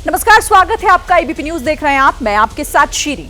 नमस्कार, स्वागत है आपका। एबीपी न्यूज देख रहे हैं आप, मैं आपके साथ शीरी।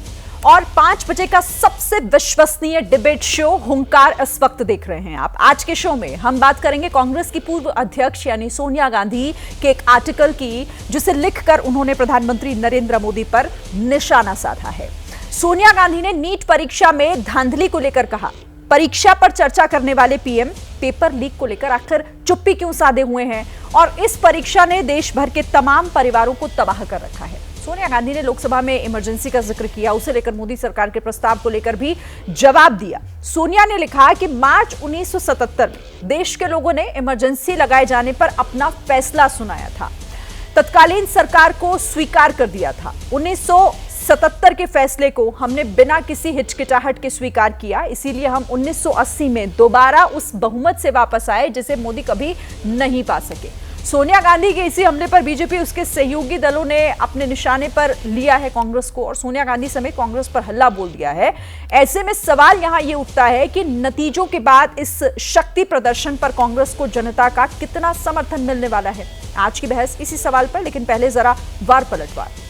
और 5 बजे का सबसे विश्वसनीय डिबेट शो हुंकार इस वक्त देख रहे हैं आप। आज के शो में हम बात करेंगे कांग्रेस की पूर्व अध्यक्ष यानी सोनिया गांधी के एक आर्टिकल की, जिसे लिखकर उन्होंने प्रधानमंत्री नरेंद्र मोदी पर निशाना साधा है। सोनिया गांधी ने नीट परीक्षा में धांधली को लेकर कहा, परीक्षा पर चर्चा करने वाले पीएम पेपर लीक को लेकर आखिर चुप्पी क्यों साधे हुए हैं, और इस परीक्षा ने देश भर के तमाम परिवारों को तबाह कर रखा है। सोनिया गांधी ने लोकसभा में इमरजेंसी का जिक्र किया, उसे लेकर मोदी सरकार के प्रस्ताव को लेकर भी जवाब दिया। सोनिया ने लिखा कि मार्च 1977 में देश के लोगों ने इमरजेंसी लगाए जाने पर अपना फैसला सुनाया था, तत्कालीन सरकार को स्वीकार कर दिया था। 1977 के फैसले को हमने बिना किसी हिचकिचाहट के स्वीकार किया, इसीलिए हम 1980 में दोबारा उस बहुमत से वापस आए जिसे मोदी कभी नहीं पा सके। सोनिया गांधी के इसी हमले पर बीजेपी उसके सहयोगी दलों ने अपने निशाने पर लिया है कांग्रेस को, और सोनिया गांधी समेत कांग्रेस पर हल्ला बोल दिया है। ऐसे में सवाल यहां यह उठता है कि नतीजों के बाद इस शक्ति प्रदर्शन पर कांग्रेस को जनता का कितना समर्थन मिलने वाला है। आज की बहस इसी सवाल पर, लेकिन पहले जरा वार पलटवार।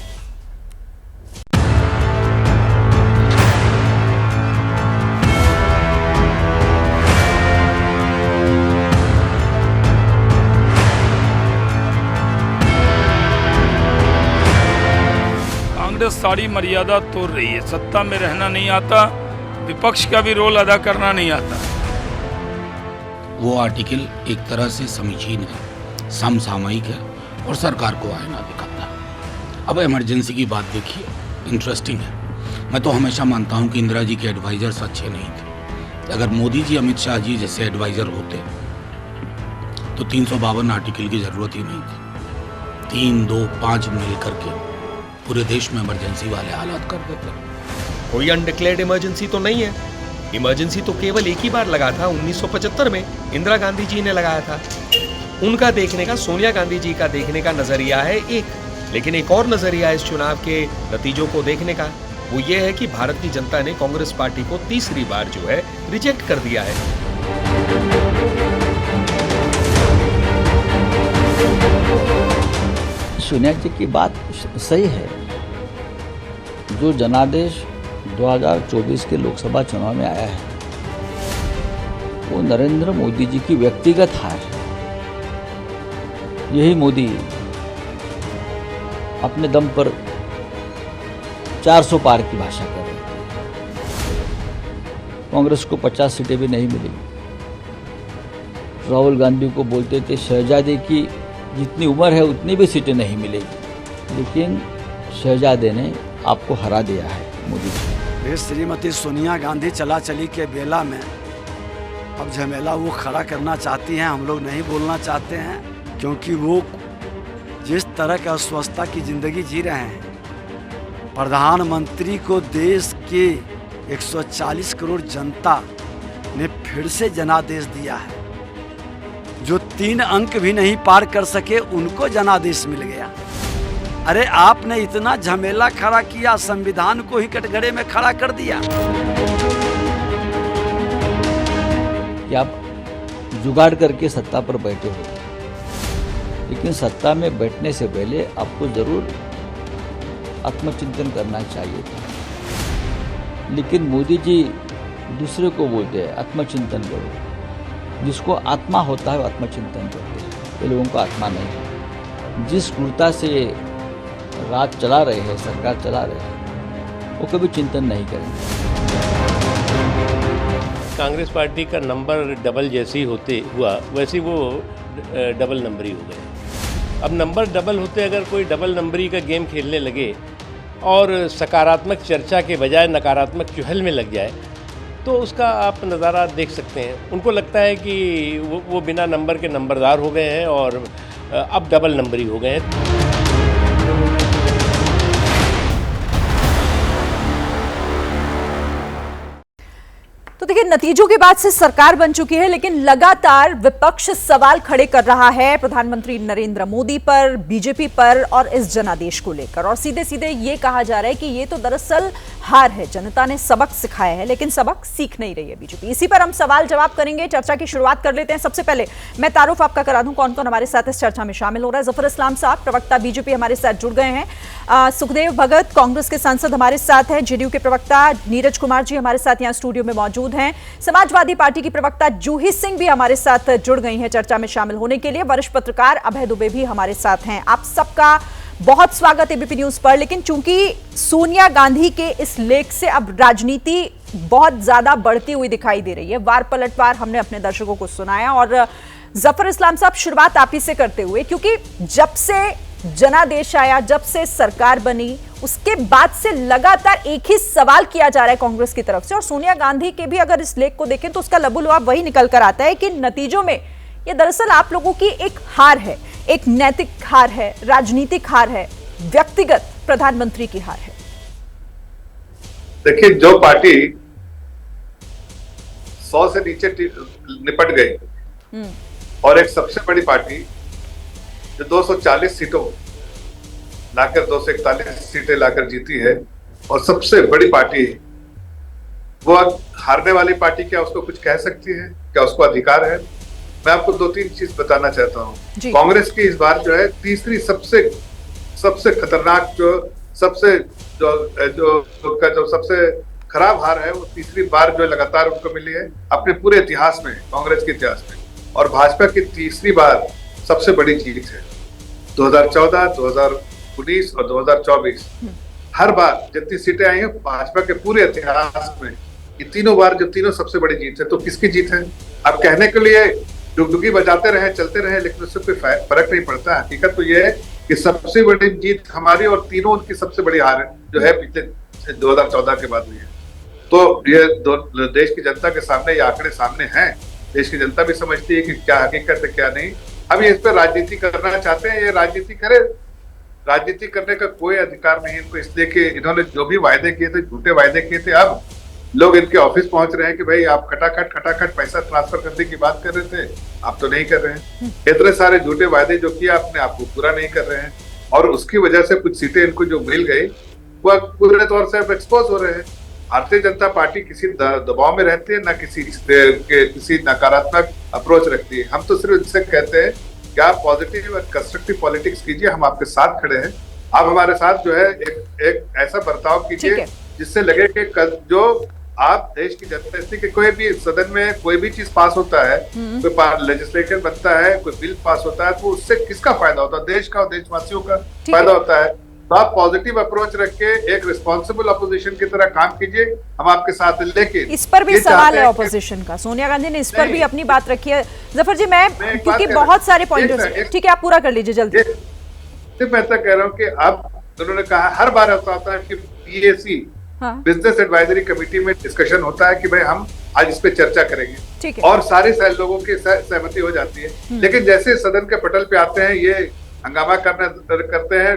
सारी मर्यादा तोड़ रही है। सत्ता में रहना नहीं आता, विपक्ष का भी रोल अदा करना नहीं आता। वो आर्टिकल एक तरह से समीचीन है, समसामयिक है और सरकार को आईना दिखाता है। अब इमरजेंसी की बात देखिए, इंटरेस्टिंग है। मैं तो हमेशा मानता हूं कि इंदिरा जी के एडवाइजर्स अच्छे नहीं थे। अगर मोदी जी, अमित शाह जी जैसे एडवाइजर होते तो 352 आर्टिकल की जरूरत ही नहीं थी। 3, 2, 5 मिल करके पूरे देश में इमरजेंसी वाले हालात कर देते। कोई अनडिक्लेयर्ड इमरजेंसी तो नहीं है। इमरजेंसी तो केवल एक ही बार लगा था, 1975 में इंदिरा गांधी जी ने लगाया था। उनका देखने का, सोनिया गांधी जी का देखने का नजरिया है एक, लेकिन एक और नजरिया इस चुनाव के नतीजों को देखने का, वो ये है कि भारत की जनता ने कांग्रेस पार्टी को तीसरी बार जो है रिजेक्ट कर दिया है। सोनिया जी की बात सही है। जो जनादेश 2024 के लोकसभा चुनाव में आया है, वो नरेंद्र मोदी जी की व्यक्तिगत हार है। यही मोदी अपने दम पर 400 पार की भाषा कर रहे थे। कांग्रेस को 50 सीटें भी नहीं मिली। राहुल गांधी को बोलते थे शहजादे की जितनी उम्र है उतनी भी सीटें नहीं मिलेगी, लेकिन शहजादे ने आपको हरा दिया है मोदी जी। श्रीमती सोनिया गांधी चला चली के बेला में अब झमेला वो खड़ा करना चाहती हैं, हम लोग नहीं बोलना चाहते हैं, क्योंकि वो जिस तरह की अस्वस्थता की जिंदगी जी रहे हैं, प्रधानमंत्री को देश के 140 करोड़ जनता ने फिर से जनादेश दिया है। जो 3 अंक भी नहीं पार कर सके उनको जनादेश मिल गया। अरे आपने इतना झमेला खड़ा किया, संविधान को ही कटघरे में खड़ा कर दिया। कि आप जुगाड़ करके सत्ता पर बैठे हो, लेकिन सत्ता में बैठने से पहले आपको जरूर आत्मचिंतन करना चाहिए था। लेकिन मोदी जी दूसरे को बोलते हैं आत्मचिंतन करो। जिसको आत्मा होता है वो आत्मचिंतन करते हैं, ये लोगों को आत्मा नहीं है। जिस क्रूरता से राज चला रहे हैं, सरकार चला रहे हैं, वो कभी चिंतन नहीं करेंगे। कांग्रेस पार्टी का नंबर डबल जैसे ही हुआ वैसे वो डबल नंबरी हो गए। अब नंबर डबल होते अगर कोई डबल नंबरी का गेम खेलने लगे और सकारात्मक चर्चा के बजाय नकारात्मक चुहल में लग जाए, तो उसका आप नज़ारा देख सकते हैं। उनको लगता है कि वो बिना नंबर के नंबरदार हो गए हैं और अब डबल नंबरी हो गए हैं। तो देखिए, नतीजों के बाद से सरकार बन चुकी है, लेकिन लगातार विपक्ष सवाल खड़े कर रहा है प्रधानमंत्री नरेंद्र मोदी पर, बीजेपी पर और इस जनादेश को लेकर। और सीधे सीधे ये कहा जा रहा है कि ये तो दरअसल हार है, जनता ने सबक सिखाया है, लेकिन सबक सीख नहीं रही है बीजेपी। इसी पर हम सवाल जवाब करेंगे, चर्चा की शुरुआत कर लेते हैं। सबसे पहले मैं तारुफ आपका करा दूं कौन कौन हमारे साथ इस चर्चा में शामिल हो रहा है। जफर इस्लाम साहब, प्रवक्ता बीजेपी, हमारे साथ जुड़ गए हैं। सुखदेव भगत, कांग्रेस के सांसद, हमारे साथ हैं। जेडीयू के प्रवक्ता नीरज कुमार जी हमारे साथ यहाँ स्टूडियो में मौजूद हैं। समाजवादी पार्टी की प्रवक्ता जूही सिंह भी हमारे साथ जुड़ गई हैं चर्चा में शामिल होने के लिए। वरिष्ठ पत्रकार अभय दुबे भी हमारे साथ हैं। आप सबका बहुत स्वागत है एबीपी न्यूज पर। लेकिन चूंकि सोनिया गांधी के इस लेख से अब राजनीति बहुत ज्यादा बढ़ती हुई दिखाई दे रही है, वार पलटवार हमने अपने दर्शकों को सुनाया। और जफर इस्लाम साहब, शुरुआत आप ही से करते हुए, क्योंकि जब से जनादेश आया, जब से सरकार बनी, उसके बाद से लगातार एक ही सवाल किया जा रहा है कांग्रेस की तरफ से। और सोनिया गांधी के भी अगर इस लेख को देखें तो उसका लबुलुआब वही निकल कर आता है कि नतीजों में ये दरअसल आप लोगों की एक हार है, एक नैतिक हार है, राजनीतिक हार है, व्यक्तिगत प्रधानमंत्री की हार है। देखिए, जो पार्टी 100 से नीचे निपट गई और एक सबसे बड़ी पार्टी जो 240 सीटों लाकर 241 सीटें लाकर जीती है और सबसे बड़ी पार्टी, वो हारने वाली पार्टी क्या उसको कुछ कह सकती है? क्या उसको अधिकार है? मैं आपको 2-3 चीज बताना चाहता हूँ। कांग्रेस की इस बार जो है तीसरी सबसे खतरनाक, जो सबसे खराब हार है, वो तीसरी बार जो लगातार उनको मिली है अपने पूरे इतिहास में, कांग्रेस के इतिहास में। और भाजपा की तीसरी बार सबसे बड़ी जीत है। 2014, 2019 और 2024 हर बार जितनी सीटें आई हैं भाजपा के पूरे इतिहास में, ये तीनों बार जो तीनों सबसे बड़ी जीत है। तो किसकी जीत है? अब कहने के लिए डुगडुगी बजाते रहे, चलते रहे, लेकिन उससे कोई फर्क नहीं पड़ता। हकीकत तो ये है कि सबसे बड़ी जीत हमारी और तीनों उनकी सबसे बड़ी हार जो है पिछले 2014 के बाद हुई है। तो ये देश की जनता के सामने ये आंकड़े सामने हैं। देश की जनता भी समझती है कि क्या हकीकत है क्या नहीं। अब ये इस पर राजनीति करना चाहते हैं, ये राजनीति करे। राजनीति करने का कोई अधिकार नहीं इनको, इसलिए कि इन्होंने जो भी वायदे किए थे, झूठे वायदे किए थे, अब लोग इनके ऑफिस पहुंच रहे हैं कि भाई आप खटाखट पैसा ट्रांसफर करने की बात कर रहे थे, आप तो नहीं कर रहे हैं। इतने सारे झूठे वायदे जो किया आपने, आपको पूरा नहीं कर रहे हैं। और उसकी वजह से कुछ सीटें इनको जो मिल गई वो पूरे तौर से अब एक्सपोज हो रहे हैं। भारतीय जनता पार्टी किसी दबाव में रहती है, ना किसी नकारात्मक अप्रोच रखती है। हम तो सिर्फ इनसे कहते हैं कि आप पॉजिटिव और कंस्ट्रक्टिव पॉलिटिक्स कीजिए, हम आपके साथ खड़े हैं। आप हमारे साथ जो है एक ऐसा बर्ताव कीजिए जिससे लगे कि जो आप देश की जनता, इसलिए कि कोई भी सदन में कोई भी चीज पास होता है, कोई लेजिस्लेशन बनता है, कोई बिल पास होता है, तो उससे किसका फायदा होता है? देश का और देशवासियों का फायदा होता है। तो आप पॉजिटिव अप्रोच रख के एक रिस्पॉन्सिबल अपोजिशन की तरह काम कीजिए, हम आपके साथ हैं। लेकिन इस पर भी सवाल है ऑपोजिशन का, सोनिया गांधी ने इस पर भी अपनी बात रखी है। जफर जी, मैं क्योंकि बहुत सारे पॉइंटर्स, ठीक है आप पूरा कर लीजिए जल्दी। सिर्फ मैं तो कह रहा हूँ कि अब उन्होंने कहा, हर बार ऐसा होता है कि PAC बिजनेस एडवाइजरी कमेटी में डिस्कशन होता है कि भाई हम आज इस पे चर्चा करेंगे, और सारे लोगों की सहमति हो जाती है। लेकिन जैसे सदन के पटल पे आते हैं, ये हंगामा करते हैं,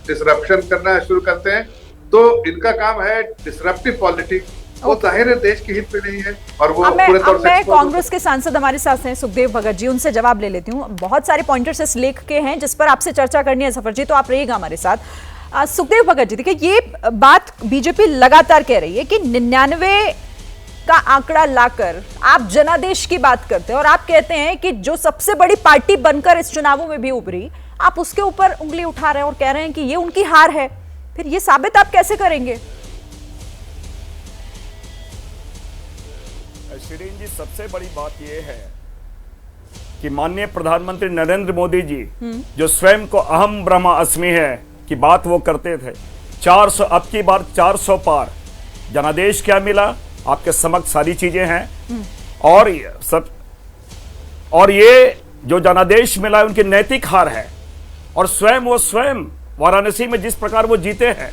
डिसरप्शन करना शुरू करते हैं, तो इनका काम है डिसरप्टिव पॉलिटिक्स। वो जाहिर है देश के हित में नहीं है। और वो पूरे तौर से कांग्रेस के सांसद हमारे साथ हैं सुखदेव भगत जी, उनसे जवाब ले लेती हूँ। बहुत सारे पॉइंटर्स इस लेख के हैं जिस पर आपसे चर्चा करनी है जफर जी, तो आप रहिएगा हमारे साथ। सुखदेव भगत जी, देखिए ये बात बीजेपी लगातार कह रही है कि 99 का आंकड़ा लाकर आप जनादेश की बात करते हैं, और आप कहते हैं कि जो सबसे बड़ी पार्टी बनकर इस चुनावों में भी उभरी, आप उसके ऊपर उंगली उठा रहे हैं और कह रहे हैं कि ये उनकी हार है। फिर ये साबित आप कैसे करेंगे? शिरीन जी, सबसे बड़ी बात यह है कि माननीय प्रधानमंत्री नरेंद्र मोदी जी जो स्वयं को अहम ब्रह्मास्मि है की बात वो करते थे, 400, अब की बार 400 पार। जनादेश क्या मिला? आपके समक्ष सारी चीजें हैं। और ये जो जनादेश मिला उनकी नैतिक हार है। और वो स्वयं वाराणसी में जिस प्रकार वो जीते हैं,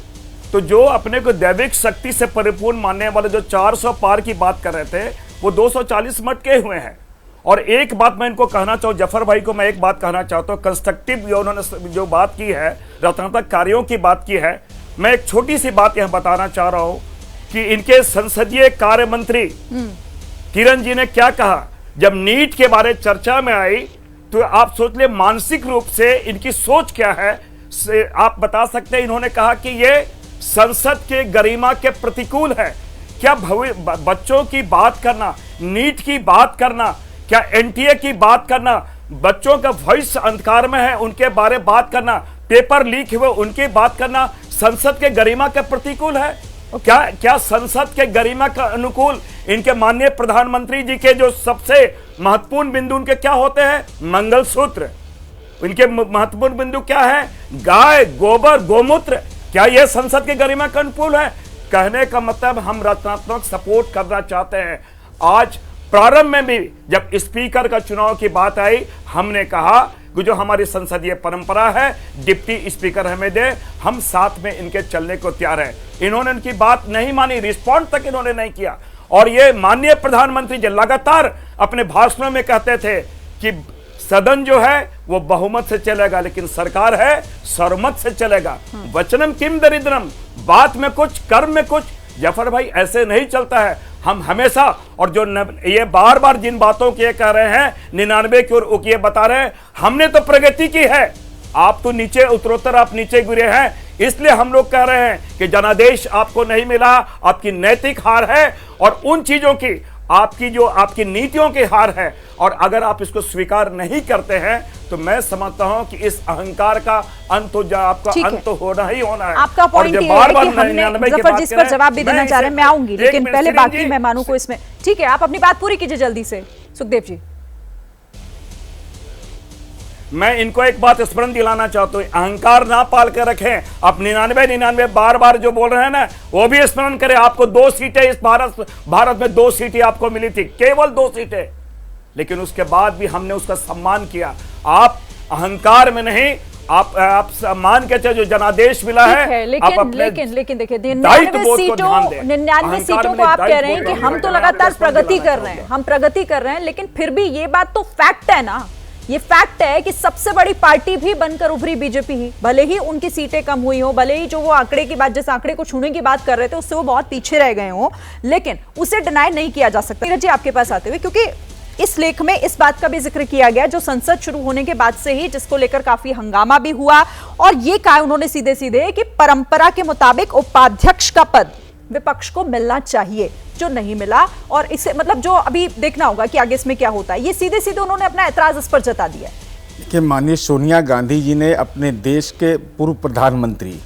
तो जो अपने को दैविक शक्ति से परिपूर्ण मानने वाले जो 400 पार की बात कर रहे थे, वो 240 मटके हुए हैं। और एक बात मैं इनको कहना चाहूँ, जफर भाई को मैं एक बात कहना चाहता हूँ, कंस्ट्रक्टिव उन्होंने जो बात की है, रचनात्मक कार्यों की बात की है। मैं एक छोटी सी बात यहाँ बताना चाह रहा हूँ कि इनके संसदीय कार्य मंत्री किरण जी ने क्या कहा जब नीट के बारे चर्चा में आई, तो आप सोच ले मानसिक रूप से इनकी सोच क्या है, आप बता सकते हैं। इन्होंने कहा कि ये संसद के गरिमा के प्रतिकूल है। क्या बच्चों की बात करना, नीट की बात करना, क्या एनटीए की बात करना, बच्चों का भविष्य अंधकार में है उनके बारे बात करना, पेपर लीक हुए उनकी बात करना संसद के गरिमा के प्रतिकूल है? क्या संसद के गरिमा का अनुकूल इनके माननीय प्रधानमंत्री जी के जो सबसे महत्वपूर्ण बिंदु उनके क्या होते हैं? मंगलसूत्र। इनके महत्वपूर्ण बिंदु क्या है? गाय, गोबर, गोमूत्र। क्या यह संसद के गरिमा का अनुकूल है? कहने का मतलब हम रचनात्मक सपोर्ट करना चाहते हैं। आज प्रारंभ में भी जब स्पीकर का चुनाव की बात आई, हमने कहा कि जो हमारी संसदीय परंपरा है डिप्टी स्पीकर हमें दे, हम साथ में इनके चलने को तैयार हैं। इन्होंने उनकी बात नहीं मानी, रिस्पॉन्ड तक इन्होंने नहीं किया। और ये माननीय प्रधानमंत्री जी लगातार अपने भाषणों में कहते थे कि सदन जो है वो बहुमत से चलेगा, लेकिन सरकार है सर्वमत से चलेगा। वचनम किम दरिद्रम, बात में कुछ कर्म में कुछ। जफर भाई ऐसे नहीं चलता है। हम हमेशा, और जो ये बार बार जिन बातों के कह रहे हैं 99 की ओर ये बता रहे हैं, हमने तो प्रगति की है, आप तो नीचे उत्तरोत्तर आप नीचे गिरे हैं। इसलिए हम लोग कह रहे हैं कि जनादेश आपको नहीं मिला, आपकी नैतिक हार है और उन चीजों की आपकी नीतियों की हार है। और अगर आप इसको स्वीकार नहीं करते हैं तो मैं समझता हूं कि इस अहंकार का अंत आपका अंत होना ही होना है। आपका पॉइंट ये है कि हमने जफर जिस पर जवाब भी देना चाह रहे हैं, मैं आऊंगी, लेकिन पहले बाकी मेहमानों को इसमें, ठीक है, आप अपनी बात पूरी कीजिए जल्दी से। सुखदेव जी, मैं इनको एक बात स्मरण दिलाना चाहता हूं, अहंकार ना पाल कर रखें। आप 99 बार बार जो बोल रहे हैं ना, वो भी स्मरण करें। आपको 2 सीटें इस भारत में 2 सीटें आपको मिली थी, केवल 2 सीटें, लेकिन उसके बाद भी हमने उसका सम्मान किया। आप अहंकार में नहीं, आप सम्मान के जो जनादेश मिला है, लेकिन देखिए 99 सीटों को आप कह रहे हैं कि हम तो लगातार प्रगति कर रहे हैं, हम प्रगति कर रहे हैं, लेकिन फिर भी ये बात तो फैक्ट है ना, ये फैक्ट है कि सबसे बड़ी पार्टी भी बनकर उभरी बीजेपी ही। भले ही उनकी सीटें कम हुई हो, भले ही जो वो आंकड़े की बात, जिस आंकड़े को छूने की बात कर रहे थे उससे वो बहुत पीछे रह गए हो, लेकिन उसे डिनाई नहीं किया जा सकता। नीरज जी, आपके पास आते हुए, क्योंकि इस लेख में इस बात का भी जिक्र किया गया जो संसद शुरू होने के बाद से ही, जिसको लेकर काफी हंगामा भी हुआ, और ये कहा उन्होंने सीधे सीधे कि परंपरा के मुताबिक उपाध्यक्ष का पद विपक्ष को मिलना चाहिए, जो नहीं मिला। और इसे मतलब जो अभी देखना होगा कि आगे इसमें क्या होता है, ये सीधे सीधे उन्होंने अपना ऐतराज इस पर जता दिया कि माननीय सोनिया गांधी जी ने अपने देश के पूर्व प्रधानमंत्री,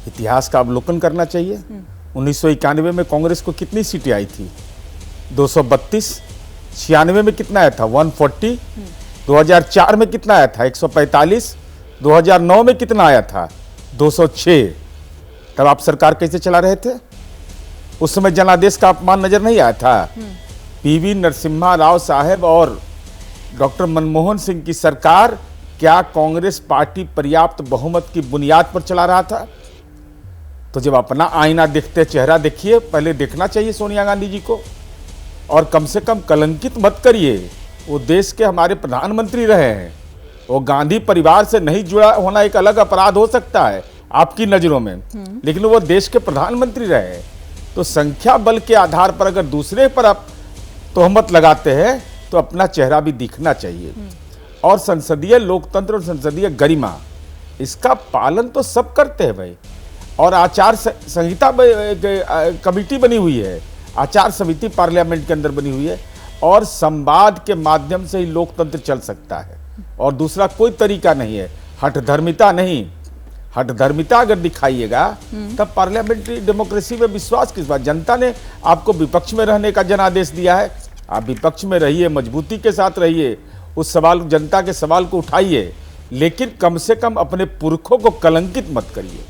इतिहास का अवलोकन करना चाहिए। 1991 में कांग्रेस को कितनी सीटें आई थी? 232। 96 में कितना आया था? 140। 2004 में कितना आया था? 145। 2009 में कितना आया था? 206। तब आप सरकार कैसे चला रहे थे? उस समय जनादेश का अपमान नजर नहीं आया था? पीवी नरसिम्हा राव साहब और डॉक्टर मनमोहन सिंह की सरकार, क्या कांग्रेस पार्टी पर्याप्त बहुमत की बुनियाद पर चला रहा था? तो जब अपना आईना देखते चेहरा देखिए, पहले देखना चाहिए सोनिया गांधी जी को, और कम से कम कलंकित मत करिए। वो देश के हमारे प्रधानमंत्री रहे हैं, वो गांधी परिवार से नहीं जुड़ा होना एक अलग अपराध हो सकता है आपकी नजरों में, लेकिन वो देश के प्रधानमंत्री रहे हैं। तो संख्या बल के आधार पर अगर दूसरे पर आप तोहमत लगाते हैं तो अपना चेहरा भी दिखना चाहिए। और संसदीय लोकतंत्र और संसदीय गरिमा, इसका पालन तो सब करते हैं भाई। और आचार संहिता कमेटी बनी हुई है, आचार समिति पार्लियामेंट के अंदर बनी हुई है, और संवाद के माध्यम से ही लोकतंत्र चल सकता है, और दूसरा कोई तरीका नहीं है। हठधर्मिता नहीं, हठधर्मिता अगर दिखाइएगा तब पार्लियामेंट्री डेमोक्रेसी में विश्वास किस बात? जनता ने आपको विपक्ष में रहने का जनादेश दिया है, आप विपक्ष में रहिए, मजबूती के साथ रहिए, उस सवाल, जनता के सवाल को उठाइए, लेकिन कम से कम अपने पुरखों को कलंकित मत करिए।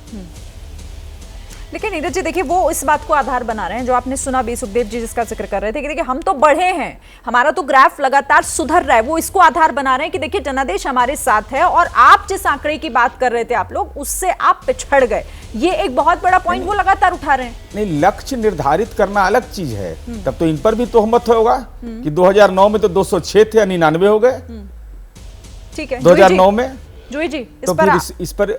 लेकिन नीरज जी देखिए, वो इस बात को आधार बना रहे हैं जो आपने सुना भी, सुखदेव जी जिसका जिक्र कर रहे थे कि देखिए हम तो बढ़े हैं, हमारा तो ग्राफ लगातार सुधर रहा है, वो इसको आधार बना रहे हैं कि देखिए जनादेश हमारे साथ है, और आप जिस आंकड़े की बात कर रहे थे आप लोग, उससे आप पिछड़ गए। ये एक बहुत बड़ा पॉइंट वो लगातार उठा रहे हैं। नहीं, लक्ष्य निर्धारित करना अलग चीज है, तब तो इन पर भी तोहमत होगा कि 2009 में तो 206 थे, 99 हो गए। ठीक है, 2009 में जोई जी, इस पर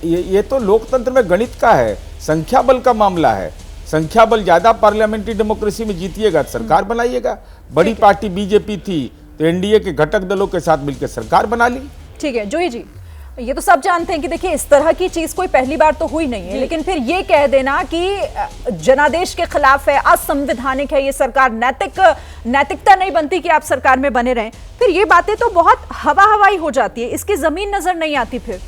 ये तो लोकतंत्र में गणित का है, संख्या बल का मामला है। संख्या बल ज्यादा पार्लियामेंट्री डेमोक्रेसी में जीतिएगा तो सरकार बनाइएगा। बड़ी पार्टी बीजेपी थी तो एनडीए के घटक दलों के साथ मिलकर सरकार बना ली। ठीक है जूही जी, ये तो सब जानते हैं कि देखिए इस तरह की चीज कोई पहली बार तो हुई नहीं है, लेकिन फिर ये कह देना कि जनादेश के खिलाफ है, असंवैधानिक है ये सरकार, नैतिकता नहीं बनती कि आप सरकार में बने रहें, फिर ये बातें तो बहुत हवाई हो जाती है, इसकी जमीन नजर नहीं आती। फिर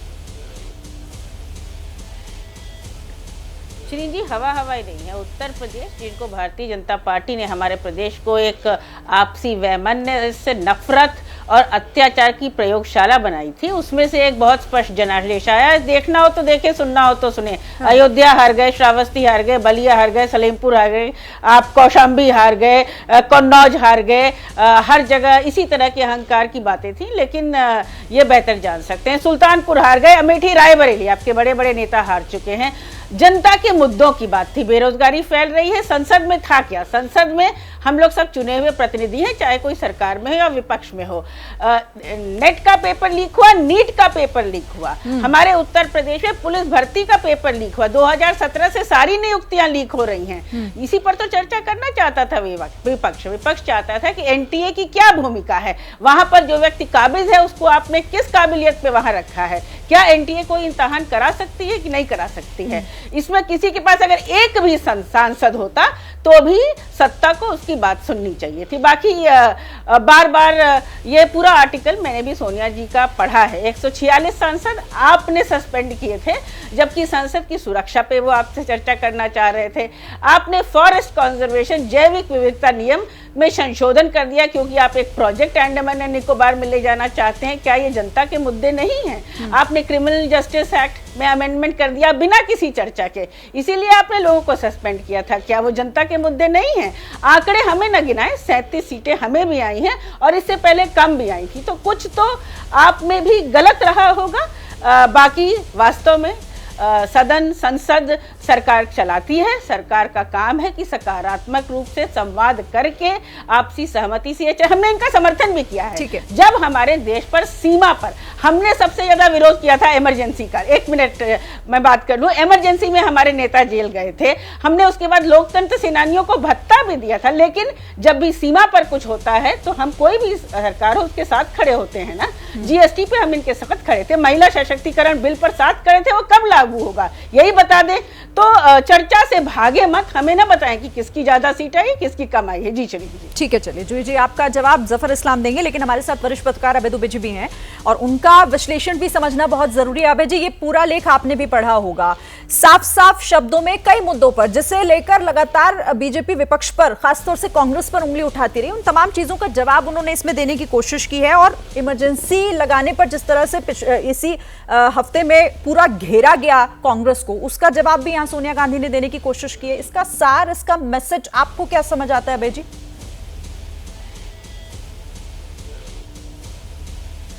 श्री जी हवाई नहीं है। उत्तर प्रदेश जिनको भारतीय जनता पार्टी ने हमारे प्रदेश को एक आपसी वैमनस्य से नफरत और अत्याचार की प्रयोगशाला बनाई थी, उसमें से एक बहुत स्पष्ट जनादेश आया। देखना हो तो देखे, सुनना हो तो सुने। अयोध्या हार गए, श्रावस्ती हार गए, बलिया हार गए, सलेमपुर हार गए, आप कौशाम्बी हार गए, कन्नौज हार गए, हर जगह इसी तरह के अहंकार की बातें थी। लेकिन ये बेहतर जान सकते हैं, सुल्तानपुर हार गए, अमेठी, रायबरेली आपके बड़े बड़े नेता हार चुके हैं। जनता के मुद्दों की बात थी, बेरोजगारी फैल रही है, संसद में था क्या? संसद में हम लोग सब चुने हुए प्रतिनिधि हैं, चाहे कोई सरकार में हो या विपक्ष में हो। नेट का पेपर लीक हुआ, नीट का पेपर लीक हुआ, हमारे उत्तर प्रदेश में पुलिस भर्ती का पेपर लीक हुआ, 2017 से सारी नियुक्तियां लीक हो रही हैं। इसी पर तो चर्चा करना चाहता था विपक्ष चाहता था कि एनटीए की क्या भूमिका है, वहां पर जो व्यक्ति काबिज है उसको आपने किस काबिलियत पे वहां रखा है, क्या एनटीए कोई इम्तिहान करा सकती है कि नहीं करा सकती है। इसमें किसी के पास अगर एक भी सांसद होता तो भी सत्ता को उसकी बात सुननी चाहिए थी। बाकी बार बार ये पूरा आर्टिकल मैंने भी सोनिया जी का पढ़ा है। 146 सांसद आपने सस्पेंड किए थे, जबकि संसद की सुरक्षा पे वो आपसे चर्चा करना चाह रहे थे। आपने फॉरेस्ट कंजर्वेशन, जैविक विविधता नियम में संशोधन कर दिया क्योंकि आप एक प्रोजेक्ट अंडमान एंड निकोबार में ले जाना चाहते हैं। क्या ये जनता के मुद्दे नहीं हैं? आपने क्रिमिनल जस्टिस एक्ट में अमेंडमेंट कर दिया बिना किसी चर्चा के, इसीलिए आपने लोगों को सस्पेंड किया था। क्या वो जनता के मुद्दे नहीं हैं? आंकड़े हमें न गिनाएं, 37 सीटें हमें भी आई हैं और इससे पहले कम भी आई थी, तो कुछ तो आप में भी गलत रहा होगा। बाकी वास्तव में सदन, संसद सरकार चलाती है, सरकार का काम है कि सकारात्मक रूप से संवाद करके आपसी सहमति से, हमने इनका समर्थन भी किया है। जब हमारे देश पर सीमा पर हमने सबसे ज्यादा विरोध किया था इमरजेंसी का, 1 मिनट मैं बात कर लूं, इमरजेंसी में हमारे नेता जेल गए थे, हमने उसके बाद लोकतंत्र सेनानियों को भत्ता भी दिया था। लेकिन जब भी सीमा पर कुछ होता है तो हम कोई भी सरकार हो उसके साथ खड़े होते हैं ना। जीएसटी पे हम इनके साथ खड़े थे, महिला सशक्तिकरण बिल पर साथ खड़े थे, वो कब लागू होगा यही बता दें। तो चर्चा से भागे मत, हमें ना बताएं कि किसकी ज्यादा सीट आई किसकी कम आई है। जी चलिए। ठीक है, चलिए जूही जी आपका जवाब जफर इस्लाम देंगे, लेकिन हमारे साथ वरिष्ठ पत्रकार अभय दुबे जी भी हैं और उनका विश्लेषण भी समझना बहुत जरूरी है। अभय जी, ये पूरा लेख आपने भी पढ़ा होगा, साफ साफ शब्दों में कई मुद्दों पर जिसे लेकर लगातार बीजेपी विपक्ष पर, खासतौर से कांग्रेस पर उंगली उठाती रही, उन तमाम चीजों का जवाब उन्होंने इसमें देने की कोशिश की है। और इमरजेंसी लगाने पर जिस तरह से इसी हफ्ते में पूरा घेरा गया कांग्रेस को, उसका जवाब भी यहां सोनिया गांधी ने देने की कोशिश की है। इसका सार, इसका मैसेज आपको क्या समझ आता है अभय जी?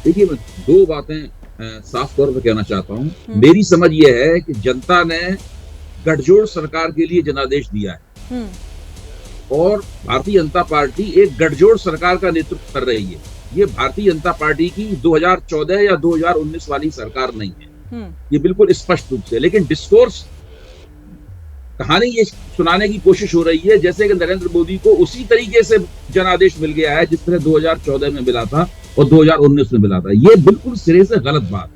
देखिए, मैं 2 बातें साफ तौर पर कहना चाहता हूं। मेरी समझ यह है कि जनता ने गठजोड़ सरकार के लिए जनादेश दिया है और भारतीय जनता पार्टी एक गठजोड़ सरकार का नेतृत्व कर रही है। ये भारतीय जनता पार्टी की 2014 या 2019 वाली सरकार नहीं है, ये बिल्कुल स्पष्ट रूप से। लेकिन डिस्कोर्स, कहानी ये सुनाने की कोशिश हो रही है जैसे कि नरेंद्र मोदी को उसी तरीके से जनादेश मिल गया है जिस तरह 2014 में मिला था और 2019 में मिला था। ये बिल्कुल सिरे से गलत बात।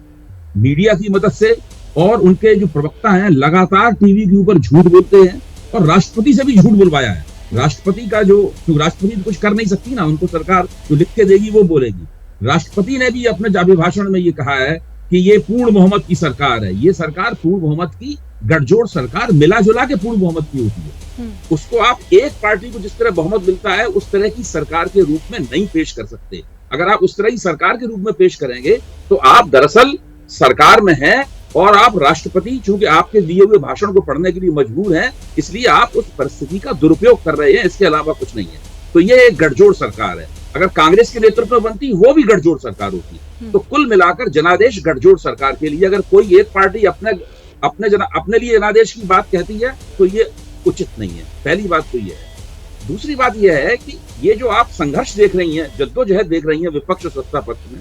मीडिया की मदद से और उनके जो प्रवक्ता हैं लगातार टीवी के ऊपर झूठ बोलते हैं और राष्ट्रपति से भी झूठ बुलवाया है। राष्ट्रपति का जो राष्ट्रपति तो कुछ कर नहीं सकती ना, उनको सरकार जो लिख के देगी वो बोलेगी। राष्ट्रपति ने भी अपने अभिभाषण में ये कहा है कि ये पूर्ण बहुमत की सरकार है। ये सरकार पूर्ण बहुमत की, गठजोड़ सरकार मिला जुला के पूर्ण बहुमत की होती है। उसको आप एक पार्टी को जिस तरह बहुमत मिलता है उस तरह की सरकार के रूप में नहीं पेश कर सकते। अगर आप उस तरह की सरकार के रूप में पेश करेंगे तो आप दरअसल सरकार में हैं और आप राष्ट्रपति, चूंकि आपके दिए हुए भाषण को पढ़ने के लिए मजबूर हैं, इसलिए आप उस परिस्थिति का दुरुपयोग कर रहे हैं, इसके अलावा कुछ नहीं है। तो ये एक गठजोड़ सरकार है। अगर कांग्रेस के नेतृत्व में बनती वो भी गठजोड़ सरकार होती। तो कुल मिलाकर जनादेश गठजोड़ सरकार के लिए, अगर कोई एक पार्टी अपने लिए जनादेश की बात कहती है तो ये उचित नहीं है। पहली बात तो ये है। दूसरी बात यह है कि ये जो आप संघर्ष देख रही हैं, जद्दोजहद देख रही हैं विपक्ष और सत्ता पक्ष में,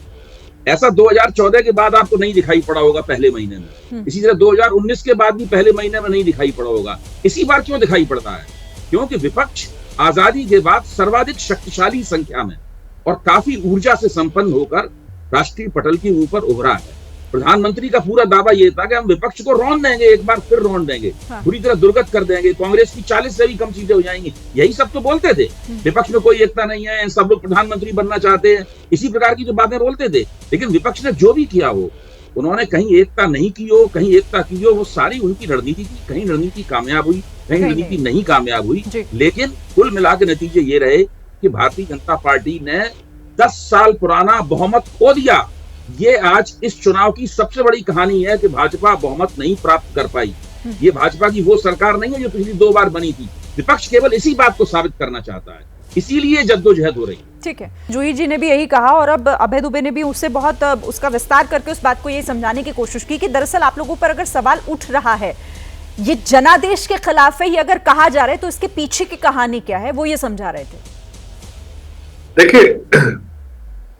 ऐसा 2014 के बाद आपको नहीं दिखाई पड़ा होगा पहले महीने में। इसी तरह 2019 के बाद भी पहले महीने में नहीं दिखाई पड़ा होगा। इसी बार क्यों दिखाई पड़ता है? क्योंकि विपक्ष आजादी के बाद सर्वाधिक शक्तिशाली संख्या में और काफी ऊर्जा से संपन्न होकर राष्ट्रीय पटल के ऊपर उभरा है। प्रधानमंत्री का पूरा दावा ये था कि हम विपक्ष को रौंद देंगे, एक बार फिर रौंद देंगे, बुरी तरह दुर्गत कर देंगे, कांग्रेस की 40 से भी कम सीटें हो जाएंगी। यही सब तो बोलते थे। विपक्ष में कोई एकता नहीं है, सब लोग प्रधानमंत्री बनना चाहते हैं, इसी प्रकार की जो बातें बोलते थे। लेकिन विपक्ष ने जो भी किया हो, उन्होंने कहीं एकता नहीं की हो, कहीं एकता की हो, वो सारी उनकी रणनीति थी। कहीं रणनीति कामयाब हुई, कहीं रणनीति नहीं कामयाब हुई। लेकिन कुल मिला के नतीजे ये रहे कि भारतीय जनता पार्टी ने 10 साल पुराना बहुमत खो दिया। ये आज इस चुनाव की सबसे बड़ी कहानी है कि भाजपा बहुमत नहीं प्राप्त कर पाई। ये भाजपा की वो सरकार नहीं है जो पिछली 2 बार बनी थी। विपक्ष केवल इसी बात को साबित करना चाहता है, इसीलिए जद्दोजहद हो रही है। ठीक है, जूही जी ने भी यही कहा और अब अभय दुबे ने भी उससे बहुत उसका विस्तार करके उस बात को ये समझाने की कोशिश की कि दरअसल आप लोगों पर अगर सवाल उठ रहा है ये जनादेश के खिलाफ है, ये अगर कहा जा रहा है तो इसके पीछे की कहानी क्या है, वो ये समझा रहे थे। देखिए,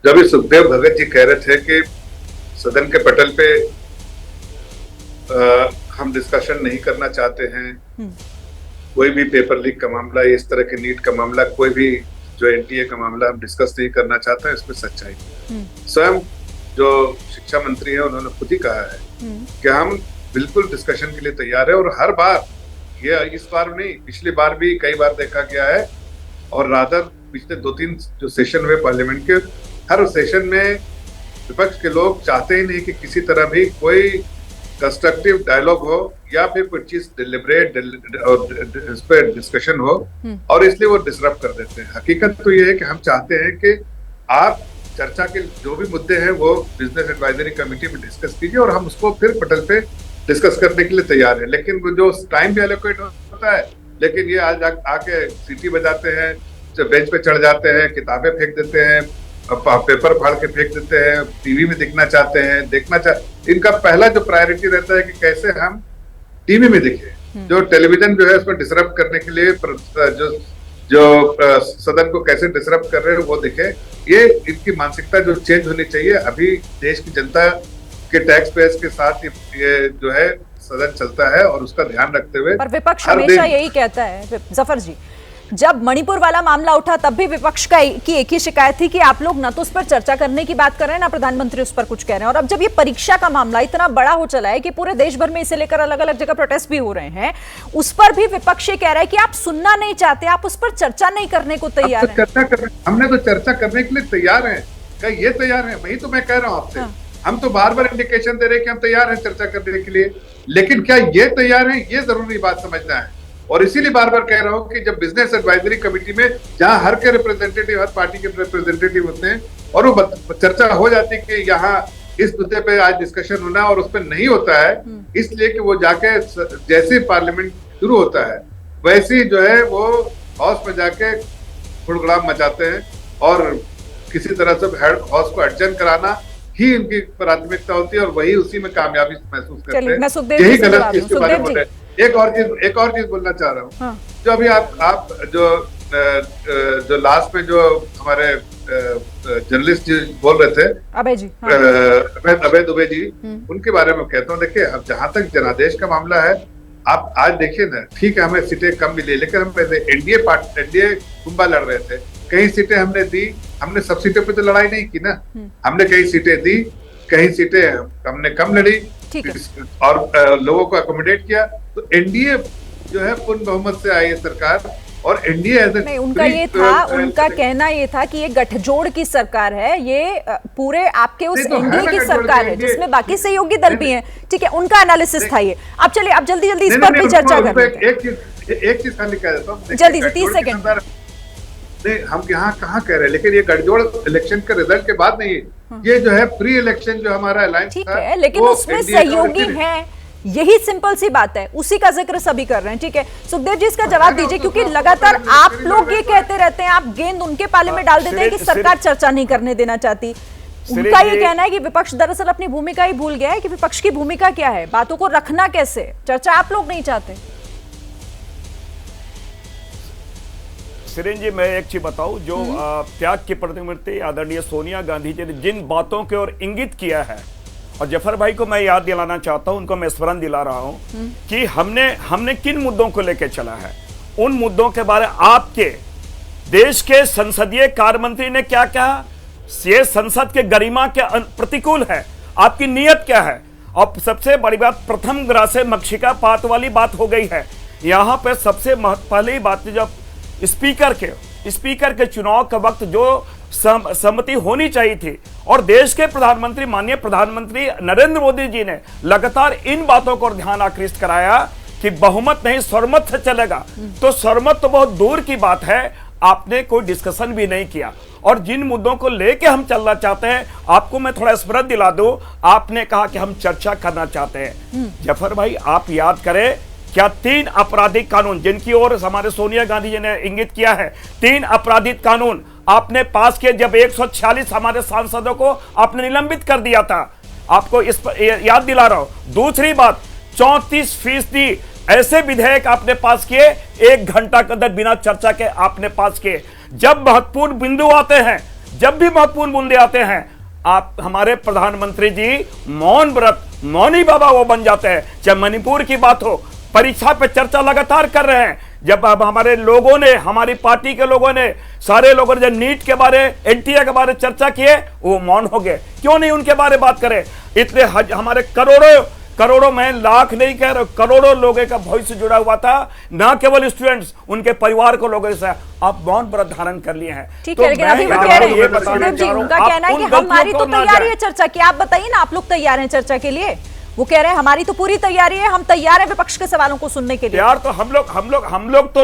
जब सुखदेव भगत जी कह रहे थे कि सदन के पटल पे हम डिस्कशन नहीं करना चाहते हैं, कोई भी पेपर लीक का मामला, इस तरह के नीट का मामला, कोई भी जो एनटीए का मामला हम डिस्कस नहीं करना चाहते हैं, इसमें सच्चाई स्वयं जो शिक्षा मंत्री है उन्होंने खुद ही कहा है कि हम बिल्कुल डिस्कशन के लिए तैयार है। और हर बार, ये इस बार नहीं, पिछली बार भी कई बार देखा गया है और रादर पिछले 2-3 जो सेशन हुए पार्लियामेंट के, हर सेशन में विपक्ष के लोग चाहते ही नहीं कि किसी तरह भी कोई कंस्ट्रक्टिव डायलॉग हो या फिर कोई चीज डिलिबरेट इस पर डिस्कशन हो, और इसलिए वो डिसरप्ट कर देते हैं। हकीकत तो ये है कि हम चाहते हैं कि आप चर्चा के जो भी मुद्दे हैं वो बिजनेस एडवाइजरी कमेटी में डिस्कस कीजिए और हम उसको फिर पटल पे डिस्कस करने के लिए तैयार है। लेकिन वो जो टाइम भी एलोकेट होता है, लेकिन ये आज आके सीटी बजाते हैं, बेंच पे चढ़ जाते हैं, किताबें फेंक देते हैं, पेपर फाड़ के फेंक देते हैं, टीवी में दिखना चाहते हैं, इनका पहला जो प्रायोरिटी रहता है कि कैसे हम टीवी में दिखे। जो टेलीविजन जो है उसमें डिसरप्ट करने के लिए जो सदन को कैसे डिसरप्ट कर रहे हैं वो दिखे। ये इनकी मानसिकता जो चेंज होनी चाहिए। अभी देश की जनता के टैक्स पेयर्स के साथ ये जो है सदन चलता है और उसका ध्यान रखते हुए। पर विपक्ष हमेशा यही कहता है जफर जी, जब मणिपुर वाला मामला उठा तब भी विपक्ष की एक ही शिकायत थी कि आप लोग न तो उस पर चर्चा करने की बात कर रहे हैं, ना प्रधानमंत्री उस पर कुछ कह रहे हैं। और अब जब ये परीक्षा का मामला इतना बड़ा हो चला है कि पूरे देश भर में इसे लेकर अलग अलग जगह प्रोटेस्ट भी हो रहे हैं, उस पर भी विपक्ष ये कह रहा है कि आप सुनना नहीं चाहते, आप उस पर चर्चा नहीं करने को तैयार हैं। हमने तो चर्चा करने के लिए तैयार है, क्या ये तैयार है? वही तो मैं कह रहा हूँ आपसे। हम तो बार बार इंडिकेशन दे रहे हैं कि हम तैयार हैं चर्चा करने के लिए, लेकिन क्या ये तैयार है, ये जरूरी बात समझना है। और इसीलिए बार बार कह रहा हूं कि जब बिजनेस एडवाइजरी कमेटी में जहां हर के रिप्रेजेंटेटिव, हर पार्टी के रिप्रेजेंटेटिव होते हैं और वो चर्चा हो जाती है कि यहाँ इस मुद्दे पे आज डिस्कशन होना और उस पर नहीं होता है, इसलिए कि वो जाके जैसे पार्लियामेंट शुरू होता है वैसे जो है वो हाउस में जाके गुड़गुड़ाम मचाते हैं और किसी तरह से हाउस को अडजन कराना ही इनकी प्राथमिकता होती है और वही उसी में कामयाबी महसूस करते हैं। यही गलत चीज के बारे में एक और चीज बोलना चाह रहा हूँ। जो अभी आप जो लास्ट में जो हमारे जर्नलिस्ट जी बोल रहे थे, अभय दुबे जी, उनके बारे में कहता हूँ। देखिए, अब जहां तक जनादेश का मामला है, आप आज देखिए ना, ठीक है हमें सीटें कम मिली, लेकिन हम एनडीए कुंभा लड़ रहे थे, कई सीटें हमने दी, हमने सब सीटों पे तो लड़ाई नहीं की ना, हमने कई सीटें दी, कई सीटें हमने कम लड़ी और लोगों को अकोमोडेट किया। तो एनडीए जो है पूर्ण बहुमत से आई है सरकार और एनडीए नहीं, उनका ये था, उनका कहना ये था कि ये गठजोड़ की सरकार है, ये पूरे आपके उस एनडीए की सरकार है जिसमें बाकी सहयोगी दल भी हैं। ठीक है, उनका एनालिसिस था ये। अब चलिए, अब जल्दी जल्दी इस पर भी चर्चा करते हैं। एक चीज खाली कह देता हूँ जल्दी से, 30 सेकंड। नहीं, हम यहाँ कहाँ कह रहे हैं, लेकिन ये गठजोड़ इलेक्शन के रिजल्ट के बाद नहीं, ये जो है प्री इलेक्शन जो हमारा अलायंस ठीक है, लेकिन उसमें सहयोगी हैं, यही सिंपल सी बात है, उसी का जिक्र सभी कर रहे हैं। ठीक है, सुखदेव जी इसका जवाब दीजिए, क्योंकि लगातार आप लोग ये कहते रहते हैं, आप गेंद उनके पाले में डाल देते हैं कि सरकार चर्चा नहीं करने देना चाहती। उनका ये कहना है कि विपक्ष दरअसल अपनी भूमिका ही भूल गया है कि विपक्ष की भूमिका क्या है, बातों को रखना कैसे, चर्चा आप लोग नहीं चाहते। सिरेन जी, मैं एक चीज बताऊं, जो त्याग की प्रतिमूर्ति आदरणीय सोनिया गांधी जी ने जिन बातों की ओर इंगित किया है, और जफर भाई को मैं याद दिलाना चाहता हूं, उनको मैं स्मरण दिला रहा हूं कि हमने किन मुद्दों को लेकर चला है। उन मुद्दों के बारे आपके देश के संसदीय कार्य मंत्री ने क्या कहा, ये संसद के गरिमा के प्रतिकूल है, आपकी नीयत क्या है। और सबसे बड़ी बात, प्रथम ग्रह से मक्षिका पात वाली बात हो गई है। यहाँ पे सबसे पहली बात, जब स्पीकर के चुनाव के वक्त जो सहमति होनी चाहिए थी, और देश के प्रधानमंत्री माननीय प्रधानमंत्री नरेंद्र मोदी जी ने लगातार इन बातों को ध्यान आकृष्ट कराया कि बहुमत नहीं सर्वमत से चलेगा। तो सर्वमत तो बहुत दूर की बात है, आपने कोई डिस्कशन भी नहीं किया। और जिन मुद्दों को लेके हम चलना चाहते हैं, आपको मैं थोड़ा स्मरण दिला दूं, आपने कहा कि हम चर्चा करना चाहते हैं। जफर भाई, आप याद करें, क्या 3 आपराधिक कानून जिनकी ओर हमारे सोनिया गांधी जी ने इंगित किया है, 3 आपराधिक कानून आपने पास किए, जब 146 हमारे सांसदों को आपने निलंबित कर दिया था। आपको इस पर याद दिला रहा हूं। दूसरी बात, 34% ऐसे विधेयक आपने पास किए 1 घंटा के अंदर बिना चर्चा के आपने पास किए। जब महत्वपूर्ण बिंदु आते हैं, जब भी महत्वपूर्ण मुद्दे आते हैं, आप हमारे प्रधानमंत्री जी मौन व्रत, मौनी बाबा वो बन जाते हैं। चाहे मणिपुर की बात हो, परीक्षा पे चर्चा लगातार कर रहे हैं। जब अब हमारे लोगों ने, हमारी पार्टी के लोगों ने, सारे लोगों ने जब नीट के बारे, एनटीए के बारे चर्चा किए, वो मौन हो गए। क्यों नहीं उनके बारे बात करें। इतने हमारे करोड़ों में लाख नहीं कह रहे, करोड़ों लोगों का भविष्य जुड़ा हुआ था, ना केवल स्टूडेंट्स, उनके परिवार को लोगों से आप मौन व्रत धारण कर लिए हैं। ठीक है, लेकिन अभी वो कह रहे हैं, उनका कहना है कि हमारी तो तैयारी है चर्चा की। आप बताइए ना, आप लोग तैयार हैं चर्चा के लिए? वो कह रहे हैं हमारी तो पूरी तैयारी है, हम तैयार हैं विपक्ष के सवालों को सुनने के लिए। यार, तो हम लोग तो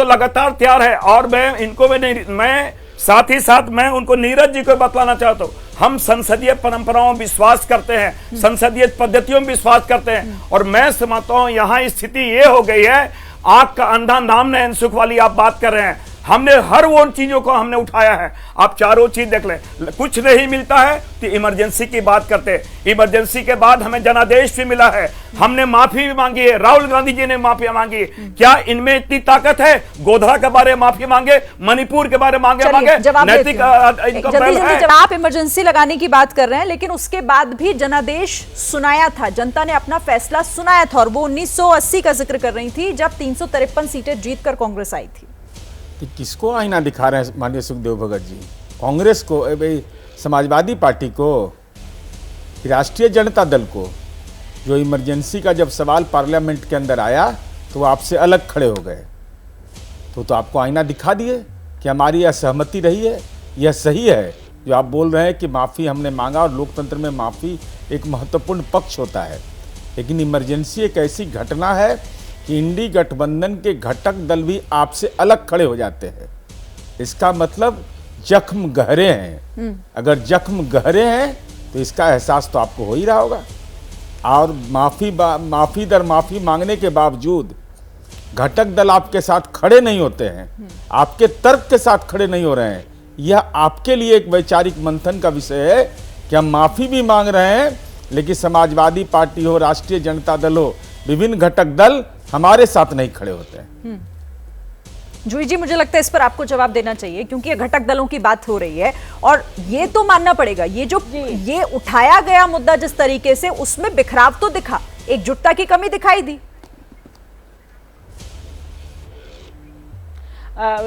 लगातार तैयार है। और मैं साथ ही साथ मैं उनको नीरज जी को बतलाना चाहता हूं, हम संसदीय परंपराओं में विश्वास करते हैं, संसदीय पद्धतियों में विश्वास करते हैं। और मैं समझता हूं यहां स्थिति ये हो गई है, आग का अंधा नाम न सुख वाली आप बात कर रहे हैं। हमने हर वो चीजों को हमने उठाया है। आप चारों चीज देख लें, कुछ नहीं मिलता है तो इमरजेंसी की बात करते हैं। इमरजेंसी के बाद हमें जनादेश भी मिला है, हमने माफी भी मांगी है, राहुल गांधी जी ने माफी मांगी। क्या इनमें इतनी ताकत है? गोधरा के बारे में माफी मांगे, मणिपुर के बारे में मांगे, नैतिक आप इमरजेंसी लगाने की बात कर रहे हैं, लेकिन उसके बाद भी जनादेश सुनाया था, जनता ने अपना फैसला सुनाया था। और वो 1980 का जिक्र कर रही थी, जब 353 सीटें जीतकर कांग्रेस आई थी। कि किसको आईना दिखा रहे हैं माननीय सुखदेव भगत जी? कांग्रेस को, समाजवादी पार्टी को, राष्ट्रीय जनता दल को? जो इमरजेंसी का जब सवाल पार्लियामेंट के अंदर आया तो वो आपसे अलग खड़े हो गए, तो आपको आईना दिखा दिए कि हमारी असहमति रही है। यह सही है जो आप बोल रहे हैं कि माफ़ी हमने मांगा, और लोकतंत्र में माफ़ी एक महत्वपूर्ण पक्ष होता है। लेकिन इमरजेंसी एक ऐसी घटना है कि इंडी गठबंधन के घटक दल भी आपसे अलग खड़े हो जाते हैं। इसका मतलब जख्म गहरे हैं। अगर जख्म गहरे हैं तो इसका एहसास तो आपको हो ही रहा होगा। और माफ़ी दर माफ़ी मांगने के बावजूद घटक दल आपके साथ खड़े नहीं होते हैं, आपके तर्क के साथ खड़े नहीं हो रहे हैं। यह आपके लिए एक वैचारिक मंथन का विषय है कि हम माफ़ी भी मांग रहे हैं, लेकिन समाजवादी पार्टी हो, राष्ट्रीय जनता दल हो, विभिन्न घटक दल हमारे साथ नहीं खड़े होते हैं। जूही जी, मुझे लगता है इस पर आपको जवाब देना चाहिए, क्योंकि ये घटक दलों की बात हो रही है। और ये तो मानना पड़ेगा, ये उठाया गया मुद्दा जिस तरीके से, उसमें बिखराव तो दिखा, एकजुटता की कमी दिखाई दी।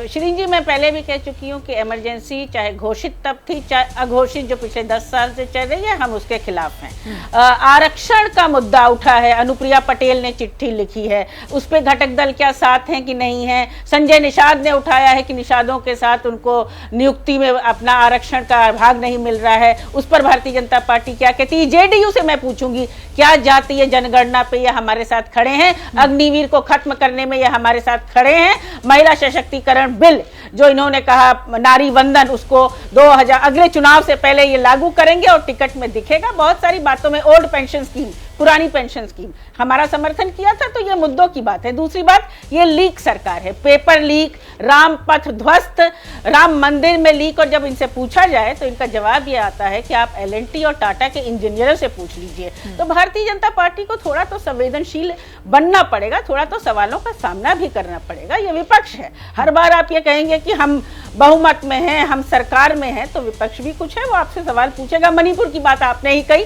श्रीन जी, मैं पहले भी कह चुकी हूँ कि इमरजेंसी चाहे घोषित तब थी, चाहे अघोषित जो पिछले 10 साल से चल रही है, हम उसके खिलाफ हैं। आरक्षण का मुद्दा उठा है, अनुप्रिया पटेल ने चिट्ठी लिखी है, उस पर घटक दल क्या साथ हैं कि नहीं है। संजय निषाद ने उठाया है कि निषादों के साथ उनको नियुक्ति में अपना आरक्षण का भाग नहीं मिल रहा है, उस पर भारतीय जनता पार्टी क्या कहती है। जेडीयू से मैं पूछूंगी, क्या जातीय जनगणना पे ये हमारे साथ खड़े हैं? अग्निवीर को खत्म करने में ये हमारे साथ खड़े हैं? महिला सशक्तिकरण बिल जो इन्होंने कहा नारी वंदन, उसको 2000 अगले चुनाव से पहले ये लागू करेंगे और टिकट में दिखेगा। बहुत सारी बातों में, ओल्ड पेंशन स्कीम पुरानी पेंशन स्कीम, हमारा समर्थन किया था। तो ये मुद्दों की बात है। दूसरी बात, ये लीक सरकार है, पेपर लीक, राम पथ ध्वस्त, राम मंदिर में लीक। और जब इनसे पूछा जाए तो इनका जवाब ये आता है कि आप L&T और टाटा के इंजीनियरों से पूछ लीजिए। तो भारतीय जनता पार्टी को थोड़ा तो संवेदनशील बनना पड़ेगा, थोड़ा तो सवालों का सामना भी करना पड़ेगा। ये विपक्ष है, हर बार आप ये कहेंगे कि हम बहुमत में हैं, हम सरकार में हैं, तो विपक्ष भी कुछ है, वो आपसे सवाल पूछेगा। मणिपुर की बात आपने ही कही,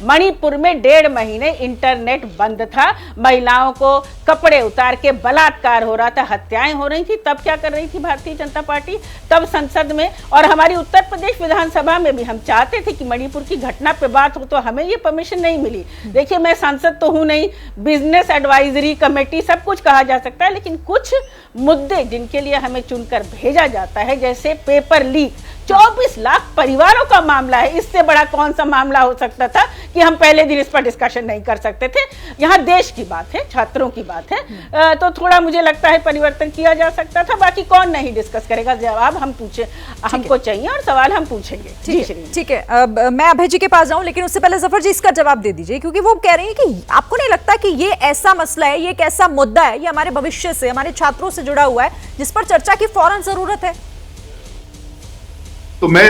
मणिपुर में 1.5 महीने इंटरनेट बंद था, महिलाओं को कपड़े उतार के बलात्कार हो रहा था, हत्याएं हो रही थी। तब क्या कर रही थी भारतीय जनता पार्टी? तब संसद में और हमारी उत्तर प्रदेश विधानसभा में भी हम चाहते थे कि मणिपुर की घटना पे बात हो, तो हमें ये परमिशन नहीं मिली। देखिए, मैं सांसद तो हूं नहीं, बिजनेस एडवाइजरी कमेटी सब कुछ कहा जा सकता है, लेकिन कुछ मुद्दे जिनके लिए हमें चुनकर भेजा जाता है, जैसे पेपर लीक, 24 लाख परिवारों का मामला है, इससे बड़ा कौन सा मामला हो सकता था कि हम पहले दिन इस पर डिस्कशन नहीं कर सकते थे? यहाँ देश की बात है, छात्रों की बात है, तो थोड़ा मुझे लगता है परिवर्तन किया जा सकता था। बाकी कौन नहीं डिस्कस करेगा, जवाब हम पूछे, हमको चाहिए और सवाल हम पूछेंगे। ठीक है, मैं अभय जी के पास जाऊं, लेकिन उससे पहले जफर जी इसका जवाब दे दीजिए, क्योंकि वो कह रहे हैं कि आपको नहीं लगता कि ये ऐसा मसला है, ये एक ऐसा मुद्दा है, ये हमारे भविष्य से, हमारे छात्रों से जुड़ा हुआ है, जिस पर चर्चा की फौरन जरूरत है? तो मैं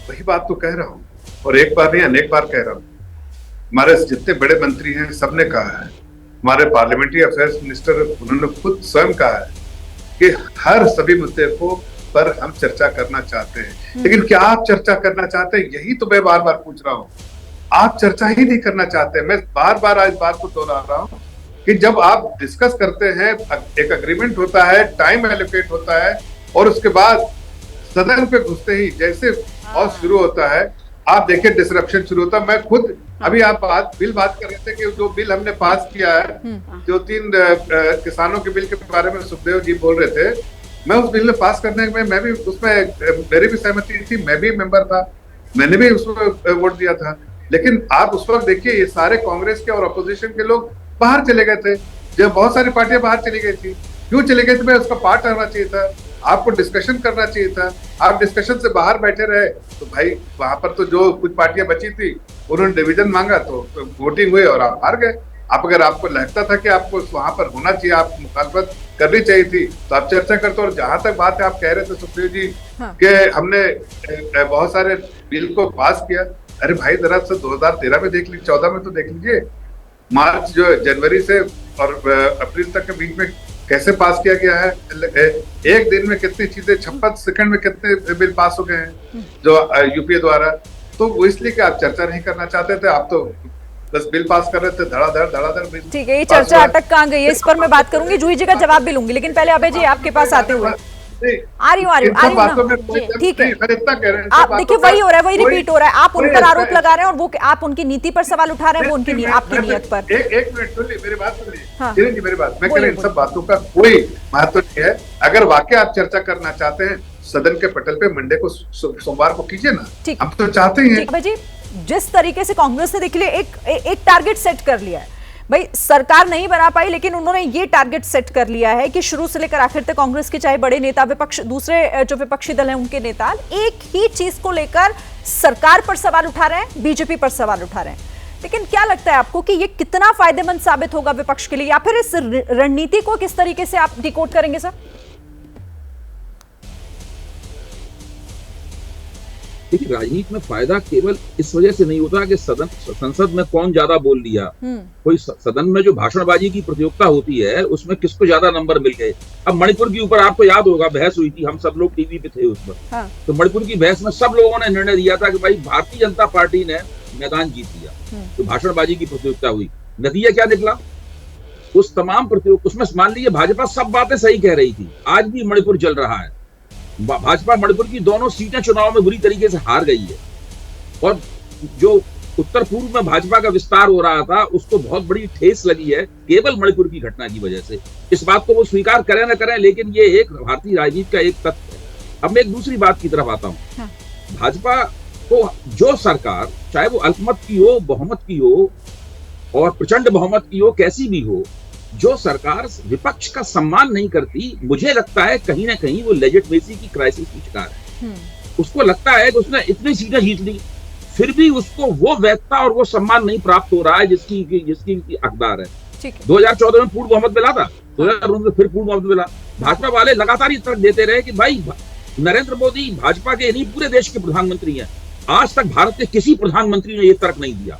वही बात तो कह रहा हूं, और एक बार नहीं अनेक बार कह रहा हूं। हमारे जितने बड़े मंत्री हैं सबने कहा है, हमारे पार्लियामेंट्री अफेयर्स मिनिस्टर उन्होंने खुद स्वयं कहा है कि हर सभी मुद्दे को पर हम चर्चा करना चाहते हैं। लेकिन क्या आप चर्चा करना चाहते हैं? यही तो मैं बार बार पूछ रहा हूँ। आप चर्चा ही नहीं करना चाहते। मैं बार बार आज बात को दोहरा रहा हूँ कि जब आप डिस्कस करते हैं, एक अग्रीमेंट होता है, टाइम एलोकेट होता है, और उसके बाद सदन पे घुसते ही जैसे और शुरू होता है, आप देखिए डिसरप्शन शुरू होता है। मैं खुद अभी आप बिल बात कर रहे थे कि जो बिल हमने पास किया है, जो 3 किसानों के बिल के बारे में सुखदेव जी बोल रहे थे, मैं उस बिल में पास करने में मैं भी उसमें मेरी भी सहमति थी, मैं भी मेंबर था, मैंने भी उसमें वोट दिया था। लेकिन आप उस वक्त देखिए, ये सारे कांग्रेस के और अपोजिशन के लोग बाहर चले गए थे, जब बहुत सारी पार्टियां बाहर चली गई थी। क्यों चले गए थे? मैं उसका पार्ट रहना चाहिए था, आपको डिस्कशन करना चाहिए था। आप डिस्कशन से बाहर बैठे रहे तो भाई वहां पर तो जो कुछ पार्टियां बची थी उन्होंने डिवीजन मांगा, तो वोटिंग हुई और आप हार गए। आप अगर आपको लगता था कि आपको वहां पर होना चाहिए, आप मुखालफत करनी चाहिए थी, तो आप चर्चा करते। और जहां तक बात है, आप कह रहे थे सुखदेव जी कि हमने बहुत सारे बिल को पास किया। अरे भाई, जरा से 2013 में देख लीजिए, 14 में तो देख लीजिए, मार्च जो जनवरी से और अप्रैल तक के बीच में कैसे पास किया गया है। एक दिन में कितनी चीजें, 56 सेकंड में कितने बिल पास हो गए हैं जो यूपीए द्वारा। तो वो इसलिए कि आप चर्चा नहीं करना चाहते थे, आप तो बस बिल पास कर रहे थे, धड़ाधड़ बिल। ठीक है, ये चर्चा अटक कहाँ गई है, इस पर मैं बात करूंगी, जूही जी का जवाब भी लूंगी, लेकिन पहले अभय जी आपके पास आते हुए आ रही हूँ ठीक है। आप देखिए, वही हो रहा है, वही रिपीट हो रहा है। आप उन पर आरोप लगा रहे हैं और वो आप उनकी नीति पर सवाल उठा रहे हैं, वो उनकी आपकी नीयत पर। एक मिनट सुनिए, मेरी बात सुनिए जी, मेरी बात। मैं कह रहा इन सब बातों का कोई महत्व नहीं है। अगर वाकई आप चर्चा करना चाहते हैं, सदन के पटल पे मंडे को, सोमवार को कीजिए ना, हम तो चाहते ही हैं। जी, जिस तरीके से कांग्रेस ने देखिए एक टारगेट सेट कर लिया है, भाई सरकार नहीं बना पाई, लेकिन उन्होंने ये टारगेट सेट कर लिया है कि शुरू से लेकर आखिर तक कांग्रेस के चाहे बड़े नेता, विपक्ष, दूसरे जो विपक्षी दल हैं उनके नेता एक ही चीज को लेकर सरकार पर सवाल उठा रहे हैं, बीजेपी पर सवाल उठा रहे हैं। लेकिन क्या लगता है आपको कि ये कितना फायदेमंद साबित होगा विपक्ष के लिए, या फिर इस रणनीति को किस तरीके से आप डिकोड करेंगे सर? देखिए, राजनीति में फायदा केवल इस वजह से नहीं होता कि संसद में कौन ज्यादा बोल दिया। कोई सदन में जो भाषणबाजी की प्रतियोगिता होती है, उसमें किसको ज्यादा नंबर मिल गए। अब मणिपुर के ऊपर आपको याद होगा बहस हुई थी, हम सब लोग टीवी पे थे उस पर। तो मणिपुर की बहस में सब लोगों ने निर्णय दिया था कि भाई भारतीय जनता पार्टी ने मैदान जीत लिया। तो भाषणबाजी की प्रतियोगिता हुई, नतीजा क्या निकला? उस तमाम प्रतियोगिता, उसमें मान लीजिए भाजपा सब बातें सही कह रही थी, आज भी मणिपुर चल रहा है। भाजपा मणिपुर की दोनों सीटें चुनाव में बुरी तरीके से हार गई है, और जो उत्तर पूर्व में भाजपा का विस्तार हो रहा था उसको बहुत बड़ी ठेस लगी है केवल मणिपुर की घटना की वजह से। इस बात को वो स्वीकार करें न करें, लेकिन ये एक भारतीय राजनीति का एक तथ्य है। अब मैं एक दूसरी बात की तरफ आता हूँ। भाजपा को जो सरकार, चाहे वो अल्पमत की हो, बहुमत की हो और प्रचंड बहुमत की हो, कैसी भी हो, जो सरकार विपक्ष का सम्मान नहीं करती, मुझे लगता है कहीं ना कहीं वो लेजिटिमेसी की क्राइसिस की शिकार है। उसको लगता है कि उसने इतनी सीटें जीत ली, फिर भी उसको वो वैधता और वो सम्मान नहीं प्राप्त हो रहा है जिसकी हकदार है। ठीक है। 2014 में पूर्ण बहुमत मिला था, 2019 में फिर पूर्ण बहुमत मिला। भाजपा वाले लगातार ये तर्क देते रहे कि भाई नरेंद्र मोदी भाजपा के नहीं पूरे देश के प्रधानमंत्री हैं। आज तक भारत के किसी प्रधानमंत्री ने ये तर्क नहीं दिया।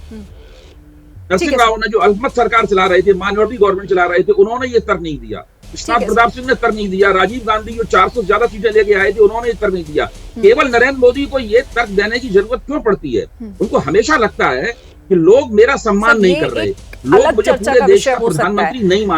नरसिंह राव ने जो अल्पमत सरकार चला रहे थे, माइनॉरिटी गवर्नमेंट चला रहे थे, उन्होंने ये तर्क नहीं दिया। कृष्णा प्रताप सिंह ने तर्क नहीं दिया। राजीव गांधी जो 400 से ज्यादा सीटें लेके आए थे, उन्होंने ये तर्क नहीं दिया। केवल नरेंद्र मोदी को ये तर्क देने की जरूरत क्यों पड़ती है? उनको हमेशा लगता है कि लोग मेरा सम्मान नहीं कर रहे, लोग मुझे पूरे देश का प्रधानमंत्री नहीं मान